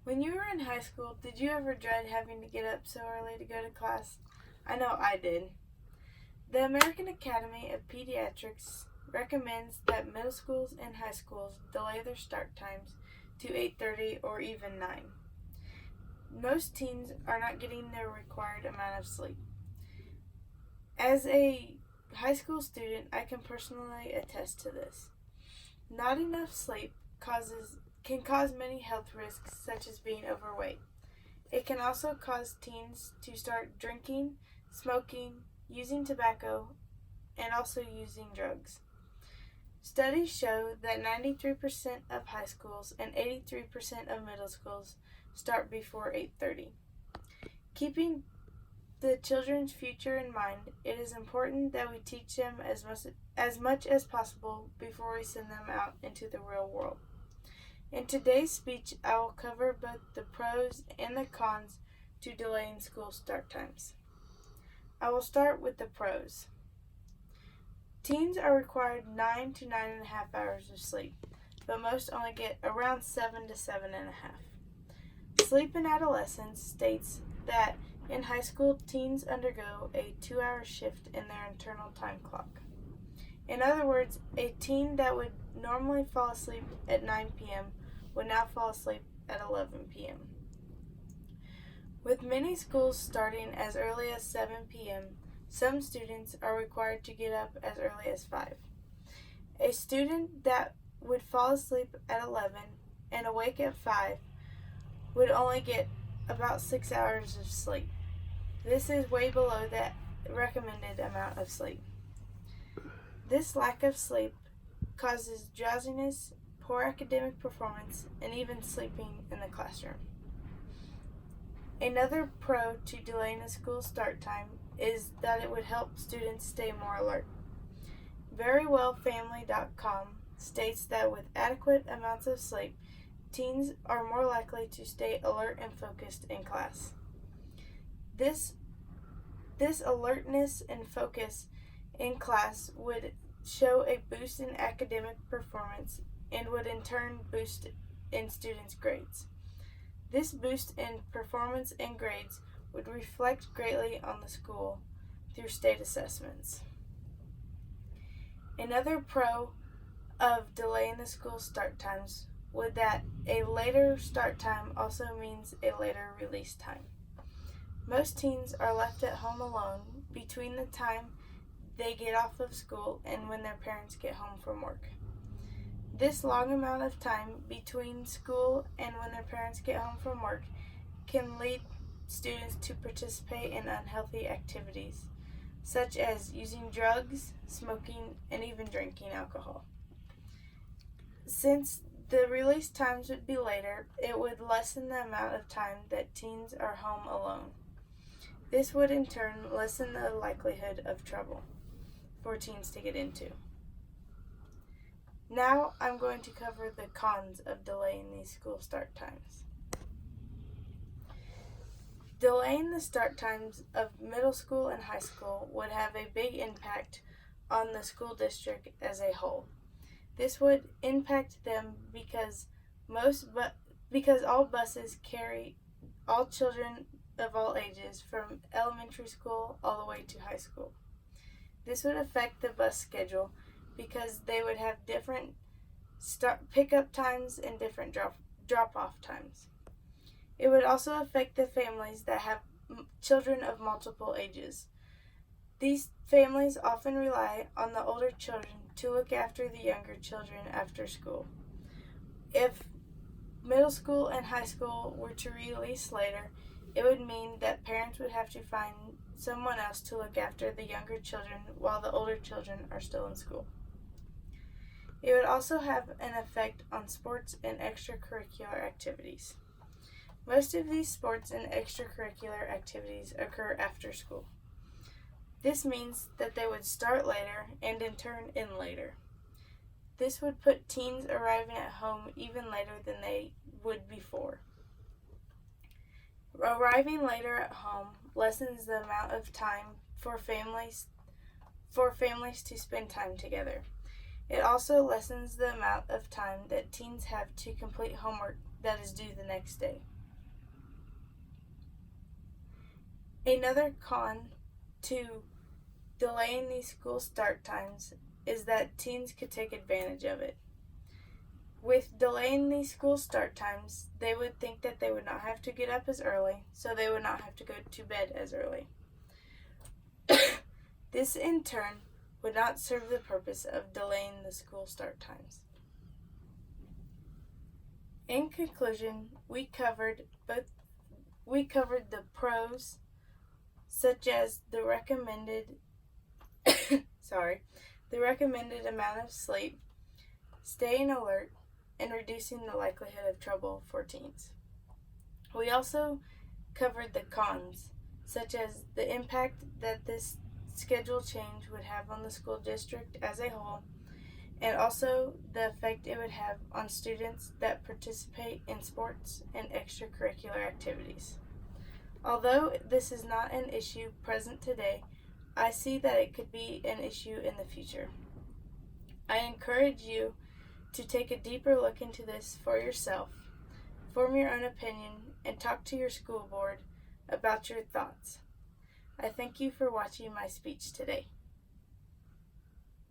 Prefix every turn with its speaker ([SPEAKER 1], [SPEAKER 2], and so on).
[SPEAKER 1] When you were in high school, did you ever dread having to get up so early to go to class? I know I did. The American Academy of Pediatrics recommends that middle schools and high schools delay their start times to 8:30 or even 9. Most teens are not getting their required amount of sleep. As a high school student, I can personally attest to this. Not enough sleep can cause many health risks such as being overweight. It can also cause teens to start drinking, smoking, using tobacco, and also using drugs. Studies show that 93% of high schools and 83% of middle schools start before 8:30. Keeping the children's future in mind, it is important that we teach them as much as possible before we send them out into the real world. In today's speech, I will cover both the pros and the cons to delaying school start times. I will start with the pros. Teens are required 9 to 9.5 hours of sleep, but most only get around 7 to 7.5. Sleep in Adolescence states that in high school, teens undergo a 2-hour shift in their internal time clock. In other words, a teen that would normally fall asleep at 9 p.m. would now fall asleep at 11 p.m. With many schools starting as early as 7 p.m., some students are required to get up as early as 5. A student that would fall asleep at 11 and awake at 5 would only get about 6 hours of sleep. This is way below the recommended amount of sleep. This lack of sleep causes drowsiness, poor academic performance, and even sleeping in the classroom. Another pro to delaying a school start time is that it would help students stay more alert. Verywellfamily.com states that with adequate amounts of sleep, teens are more likely to stay alert and focused in class. This alertness and focus in class would show a boost in academic performance and would in turn boost in students' grades. This boost in performance and grades would reflect greatly on the school through state assessments. Another pro of delaying the school start times would that a later start time also means a later release time. Most teens are left at home alone between the time they get off of school and when their parents get home from work. This long amount of time between school and when their parents get home from work can lead students to participate in unhealthy activities, such as using drugs, smoking, and even drinking alcohol. Since the release times would be later, it would lessen the amount of time that teens are home alone. This would in turn lessen the likelihood of trouble for teens to get into. Now I'm going to cover the cons of delaying these school start times. Delaying the start times of middle school and high school would have a big impact on the school district as a whole. This would impact them because all buses carry all children of all ages from elementary school all the way to high school. This would affect the bus schedule because they would have different pickup times and different drop-off times. It would also affect the families that have children of multiple ages. These families often rely on the older children to look after the younger children after school. If middle school and high school were to release later, it would mean that parents would have to find someone else to look after the younger children while the older children are still in school. It would also have an effect on sports and extracurricular activities. Most of these sports and extracurricular activities occur after school. This means that they would start later and in turn end later. This would put teens arriving at home even later than they would before. Arriving later at home lessens the amount of time for families to spend time together. It also lessens the amount of time that teens have to complete homework that is due the next day. Another con to delaying these school start times is that teens could take advantage of it. With delaying these school start times, they would think that they would not have to get up as early, so they would not have to go to bed as early. This, in turn, would not serve the purpose of delaying the school start times. In conclusion, we covered the pros, such as the recommended amount of sleep, staying alert, and reducing the likelihood of trouble for teens. We also covered the cons, such as the impact that this schedule change would have on the school district as a whole, and also the effect it would have on students that participate in sports and extracurricular activities. Although this is not an issue present today, I see that it could be an issue in the future. I encourage you to take a deeper look into this for yourself, form your own opinion, and talk to your school board about your thoughts. I thank you for watching my speech today.